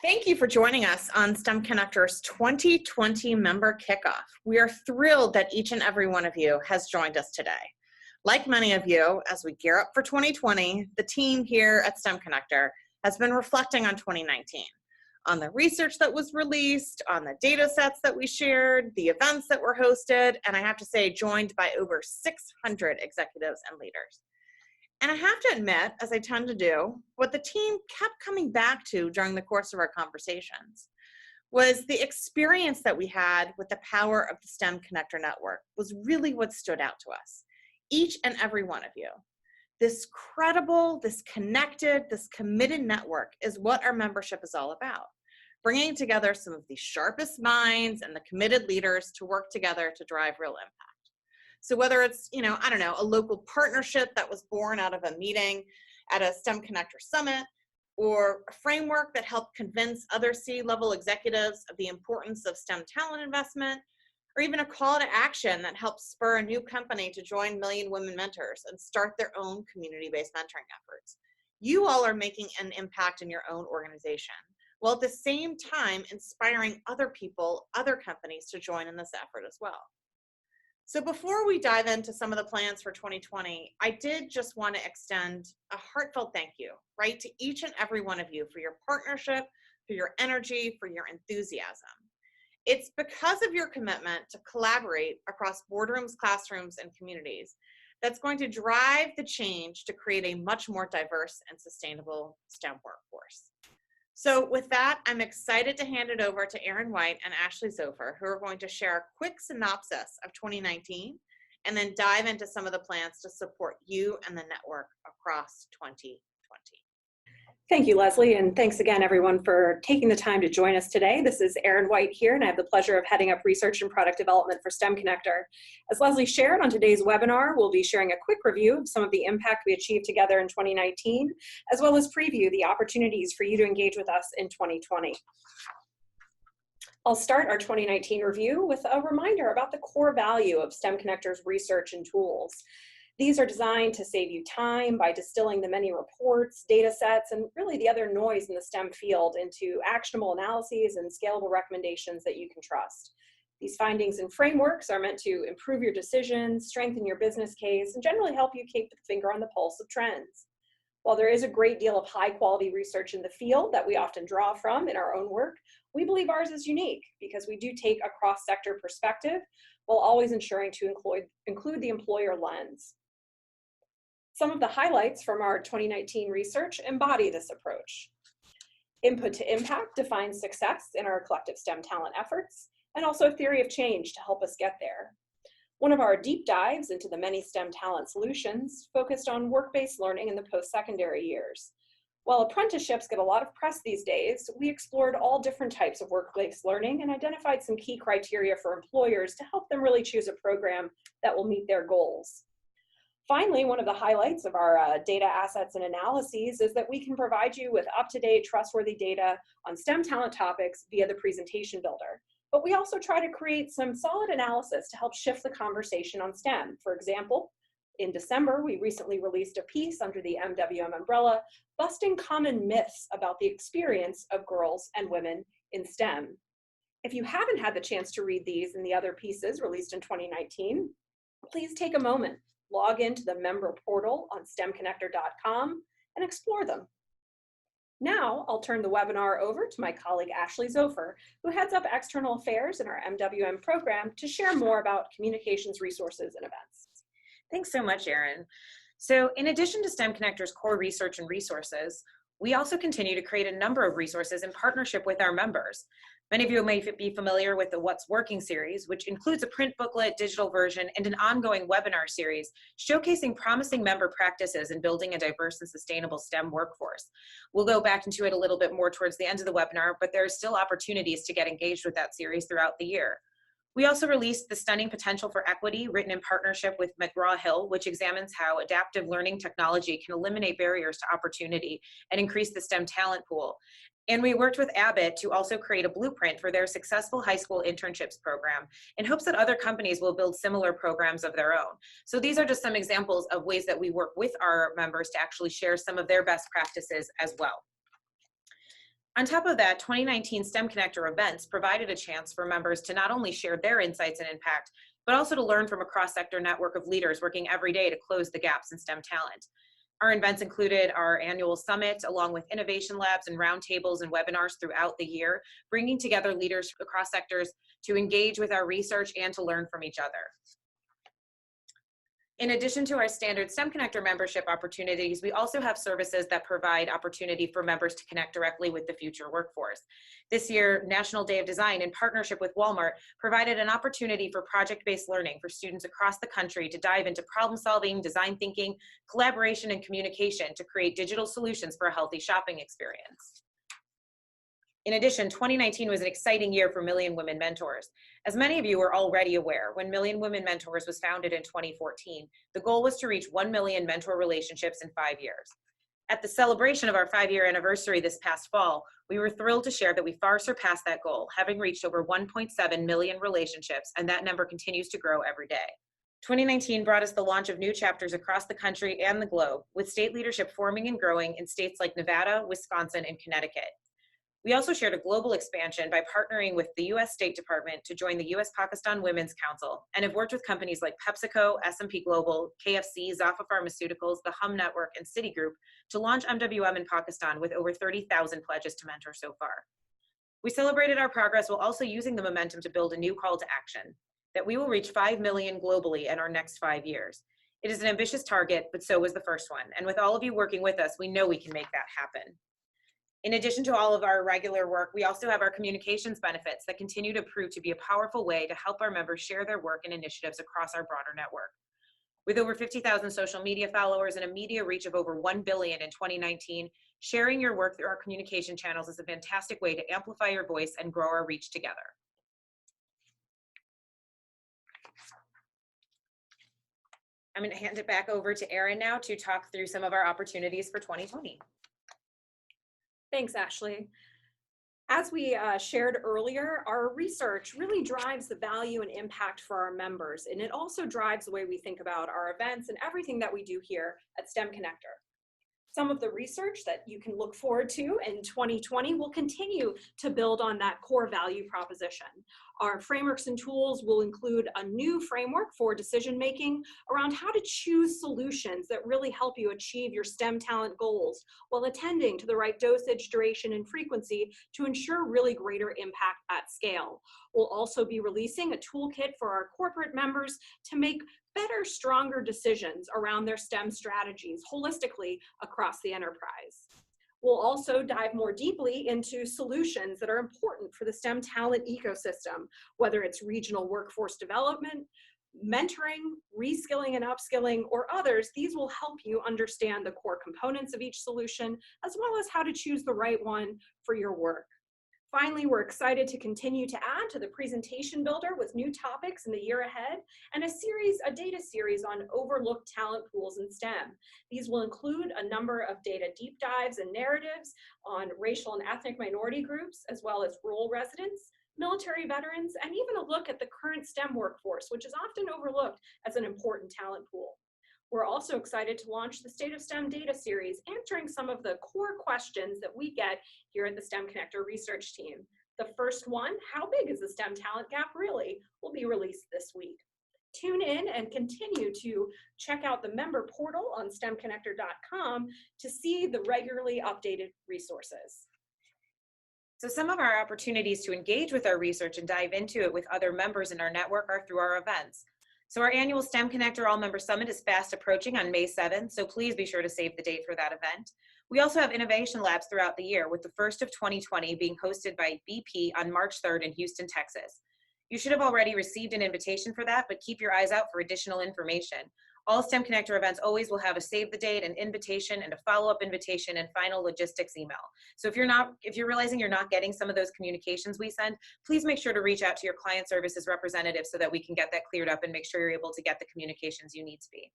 Thank you for joining us on STEM Connector's 2020 member kickoff. We are thrilled that each and every one of you has joined us today. Like many of you, as we gear up for 2020, the team here at STEM Connector has been reflecting on 2019, on the research that was released, on the data sets that we shared, the events that were hosted, and I have to say, joined by over 600 executives and leaders. And I have to admit, as I tend to do, what the team kept coming back to during the course of our conversations was the experience that we had with the power of the STEM Connector Network was really what stood out to us, each and every one of you. This credible, this connected, this committed network is what our membership is all about, bringing together some of the sharpest minds and the committed leaders to work together to drive real impact. So whether it's, a local partnership that was born out of a meeting at a STEM Connector Summit, or a framework that helped convince other C-level executives of the importance of STEM talent investment, or even a call to action that helps spur a new company to join Million Women Mentors and start their own community-based mentoring efforts. You all are making an impact in your own organization, while at the same time inspiring other people, other companies to join in this effort as well. So before we dive into some of the plans for 2020, I did just want to extend a heartfelt thank you, right, to each and every one of you for your partnership, for your energy, for your enthusiasm. It's because of your commitment to collaborate across boardrooms, classrooms, and communities that's going to drive the change to create a much more diverse and sustainable STEM workforce. So with that, I'm excited to hand it over to Erin White and Ashley Zofer, who are going to share a quick synopsis of 2019 and then dive into some of the plans to support you and the network across 2020. Thank you, Leslie, and thanks again, everyone, for taking the time to join us today. This is Erin White here, and I have the pleasure of heading up research and product development for STEM Connector. As Leslie shared, on today's webinar, we'll be sharing a quick review of some of the impact we achieved together in 2019, as well as preview the opportunities for you to engage with us in 2020. I'll start our 2019 review with a reminder about the core value of STEM Connector's research and tools. These are designed to save you time by distilling the many reports, data sets, and really the other noise in the STEM field into actionable analyses and scalable recommendations that you can trust. These findings and frameworks are meant to improve your decisions, strengthen your business case, and generally help you keep the finger on the pulse of trends. While there is a great deal of high-quality research in the field that we often draw from in our own work, we believe ours is unique because we do take a cross-sector perspective while always ensuring to include the employer lens. Some of the highlights from our 2019 research embody this approach. Input to impact defines success in our collective STEM talent efforts, and also a theory of change to help us get there. One of our deep dives into the many STEM talent solutions focused on work-based learning in the post-secondary years. While apprenticeships get a lot of press these days, we explored all different types of work-based learning and identified some key criteria for employers to help them really choose a program that will meet their goals. Finally, one of the highlights of our data assets and analyses is that we can provide you with up-to-date, trustworthy data on STEM talent topics via the presentation builder. But we also try to create some solid analysis to help shift the conversation on STEM. For example, in December, we recently released a piece under the MWM umbrella, busting common myths about the experience of girls and women in STEM. If you haven't had the chance to read these and the other pieces released in 2019, please take a moment. Log into the member portal on stemconnector.com and explore them. Now, I'll turn the webinar over to my colleague Ashley Zofer, who heads up external affairs in our MWM program, to share more about communications resources and events. Thanks so much, Erin. So in addition to STEM Connector's core research and resources, we also continue to create a number of resources in partnership with our members. Many of you may be familiar with the What's Working series, which includes a print booklet, digital version, and an ongoing webinar series showcasing promising member practices in building a diverse and sustainable STEM workforce. We'll go back into it a little bit more towards the end of the webinar, but there are still opportunities to get engaged with that series throughout the year. We also released The Stunning Potential for Equity, written in partnership with McGraw-Hill, which examines how adaptive learning technology can eliminate barriers to opportunity and increase the STEM talent pool. And we worked with Abbott to also create a blueprint for their successful high school internships program in hopes that other companies will build similar programs of their own. So these are just some examples of ways that we work with our members to actually share some of their best practices as well. On top of that, 2019 STEM Connector events provided a chance for members to not only share their insights and impact, but also to learn from a cross-sector network of leaders working every day to close the gaps in STEM talent. Our events included our annual summit, along with innovation labs and roundtables and webinars throughout the year, bringing together leaders across sectors to engage with our research and to learn from each other. In addition to our standard STEM Connector membership opportunities, we also have services that provide opportunity for members to connect directly with the future workforce. This year, National Day of Design, in partnership with Walmart, provided an opportunity for project-based learning for students across the country to dive into problem solving, design thinking, collaboration, and communication to create digital solutions for a healthy shopping experience. In addition, 2019 was an exciting year for Million Women Mentors. As many of you are already aware, when Million Women Mentors was founded in 2014, the goal was to reach 1 million mentor relationships in 5 years. At the celebration of our 5-year anniversary this past fall, we were thrilled to share that we far surpassed that goal, having reached over 1.7 million relationships, and that number continues to grow every day. 2019 brought us the launch of new chapters across the country and the globe, with state leadership forming and growing in states like Nevada, Wisconsin, and Connecticut. We also shared a global expansion by partnering with the U.S. State Department to join the U.S.-Pakistan Women's Council, and have worked with companies like PepsiCo, S&P Global, KFC, Zaffa Pharmaceuticals, the Hum Network, and Citigroup to launch MWM in Pakistan with over 30,000 pledges to mentor so far. We celebrated our progress while also using the momentum to build a new call to action, that we will reach 5 million globally in our next 5 years. It is an ambitious target, but so was the first one, and with all of you working with us, we know we can make that happen. In addition to all of our regular work, we also have our communications benefits that continue to prove to be a powerful way to help our members share their work and initiatives across our broader network. With over 50,000 social media followers and a media reach of over 1 billion in 2019, sharing your work through our communication channels is a fantastic way to amplify your voice and grow our reach together. I'm going to hand it back over to Erin now to talk through some of our opportunities for 2020. Thanks, Ashley. As we shared earlier, our research really drives the value and impact for our members, and it also drives the way we think about our events and everything that we do here at STEM Connector. Some of the research that you can look forward to in 2020 will continue to build on that core value proposition. Our frameworks and tools will include a new framework for decision-making around how to choose solutions that really help you achieve your STEM talent goals while attending to the right dosage, duration, and frequency to ensure really greater impact at scale. We'll also be releasing a toolkit for our corporate members to make better, stronger decisions around their STEM strategies holistically across the enterprise. We'll also dive more deeply into solutions that are important for the STEM talent ecosystem, whether it's regional workforce development, mentoring, reskilling and upskilling, or others. These will help you understand the core components of each solution, as well as how to choose the right one for your work. Finally, we're excited to continue to add to the presentation builder with new topics in the year ahead and a data series on overlooked talent pools in STEM. These will include a number of data deep dives and narratives on racial and ethnic minority groups, as well as rural residents, military veterans, and even a look at the current STEM workforce, which is often overlooked as an important talent pool. We're also excited to launch the State of STEM data series, answering some of the core questions that we get here at the STEM Connector research team. The first one, how big is the STEM talent gap really, will be released this week. Tune in and continue to check out the member portal on stemconnector.com to see the regularly updated resources. So some of our opportunities to engage with our research and dive into it with other members in our network are through our events. So our annual STEM Connector All-Member Summit is fast approaching on May 7th, so please be sure to save the date for that event. We also have innovation labs throughout the year, with the first of 2020 being hosted by BP on March 3rd in Houston, Texas. You should have already received an invitation for that, but keep your eyes out for additional information. All STEM Connector events always will have a save the date, an invitation, and a follow-up invitation and final logistics email. So if you're realizing you're not getting some of those communications we send, please make sure to reach out to your client services representative so that we can get that cleared up and make sure you're able to get the communications you need to be.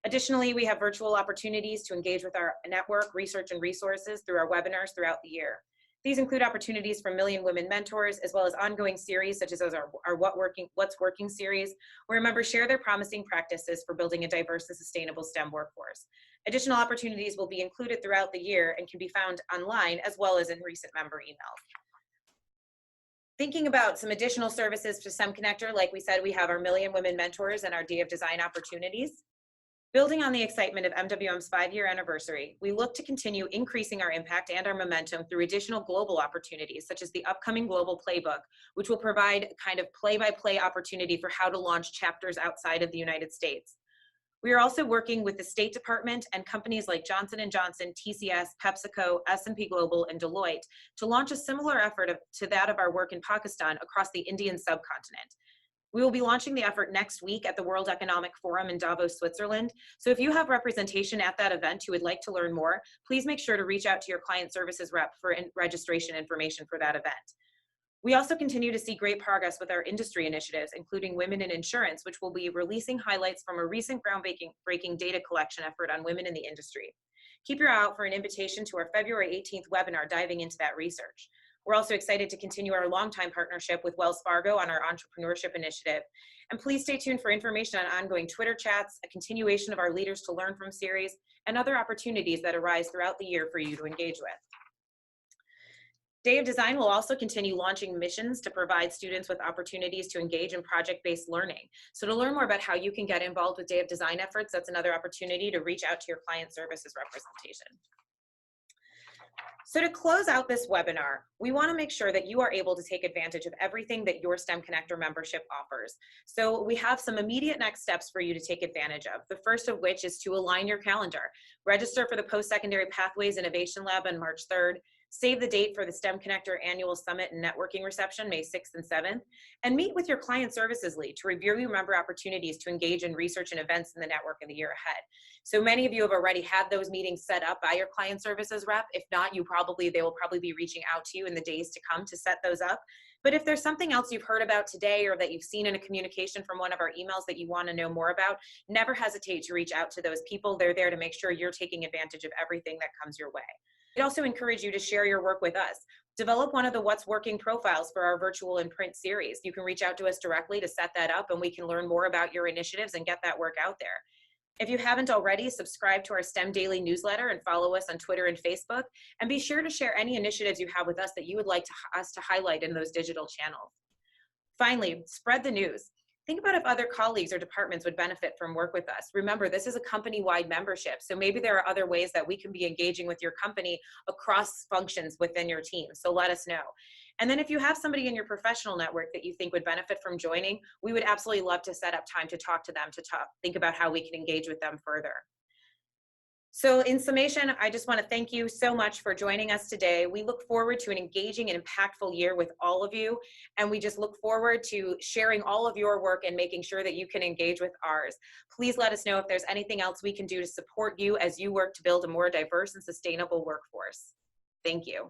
Additionally, we have virtual opportunities to engage with our network, research, and resources through our webinars throughout the year. These include opportunities from Million Women Mentors, as well as ongoing series such as our What's Working series, where members share their promising practices for building a diverse and sustainable STEM workforce. Additional opportunities will be included throughout the year and can be found online as well as in recent member emails. Thinking about some additional services to STEM Connector, like we said, we have our Million Women Mentors and our Day of Design opportunities. Building on the excitement of MWM's 5-year anniversary, we look to continue increasing our impact and our momentum through additional global opportunities, such as the upcoming Global Playbook, which will provide kind of play-by-play opportunity for how to launch chapters outside of the United States. We are also working with the State Department and companies like Johnson & Johnson, TCS, PepsiCo, S&P Global, and Deloitte to launch a similar effort to that of our work in Pakistan across the Indian subcontinent. We will be launching the effort next week at the World Economic Forum in Davos, Switzerland. So if you have representation at that event who would like to learn more, please make sure to reach out to your client services rep for registration information for that event. We also continue to see great progress with our industry initiatives, including Women in Insurance, which will be releasing highlights from a recent groundbreaking data collection effort on women in the industry. Keep your eye out for an invitation to our February 18th webinar diving into that research. We're also excited to continue our longtime partnership with Wells Fargo on our entrepreneurship initiative. And please stay tuned for information on ongoing Twitter chats, a continuation of our Leaders to Learn From series, and other opportunities that arise throughout the year for you to engage with. Day of Design will also continue launching missions to provide students with opportunities to engage in project-based learning. So to learn more about how you can get involved with Day of Design efforts, that's another opportunity to reach out to your client services representation. So to close out this webinar, we want to make sure that you are able to take advantage of everything that your STEM Connector membership offers. So we have some immediate next steps for you to take advantage of. The first of which is to align your calendar. Register for the Post-Secondary Pathways Innovation Lab on March 3rd. Save the date for the STEM Connector Annual Summit and Networking Reception, May 6th and 7th, and meet with your Client Services Lead to review your member opportunities to engage in research and events in the network in the year ahead. So many of you have already had those meetings set up by your Client Services rep. If not, they will probably be reaching out to you in the days to come to set those up. But if there's something else you've heard about today or that you've seen in a communication from one of our emails that you want to know more about, never hesitate to reach out to those people. They're there to make sure you're taking advantage of everything that comes your way. We'd also encourage you to share your work with us. Develop one of the What's Working profiles for our virtual and print series. You can reach out to us directly to set that up, and we can learn more about your initiatives and get that work out there. If you haven't already, subscribe to our STEM Daily newsletter and follow us on Twitter and Facebook, and be sure to share any initiatives you have with us that you would like us to highlight in those digital channels. Finally, spread the news. Think about if other colleagues or departments would benefit from work with us. Remember, this is a company-wide membership, so maybe there are other ways that we can be engaging with your company across functions within your team, so let us know. And then if you have somebody in your professional network that you think would benefit from joining, we would absolutely love to set up time to talk to them, think about how we can engage with them further. So in summation, I just want to thank you so much for joining us today. We look forward to an engaging and impactful year with all of you, and we just look forward to sharing all of your work and making sure that you can engage with ours. Please let us know if there's anything else we can do to support you as you work to build a more diverse and sustainable workforce. Thank you.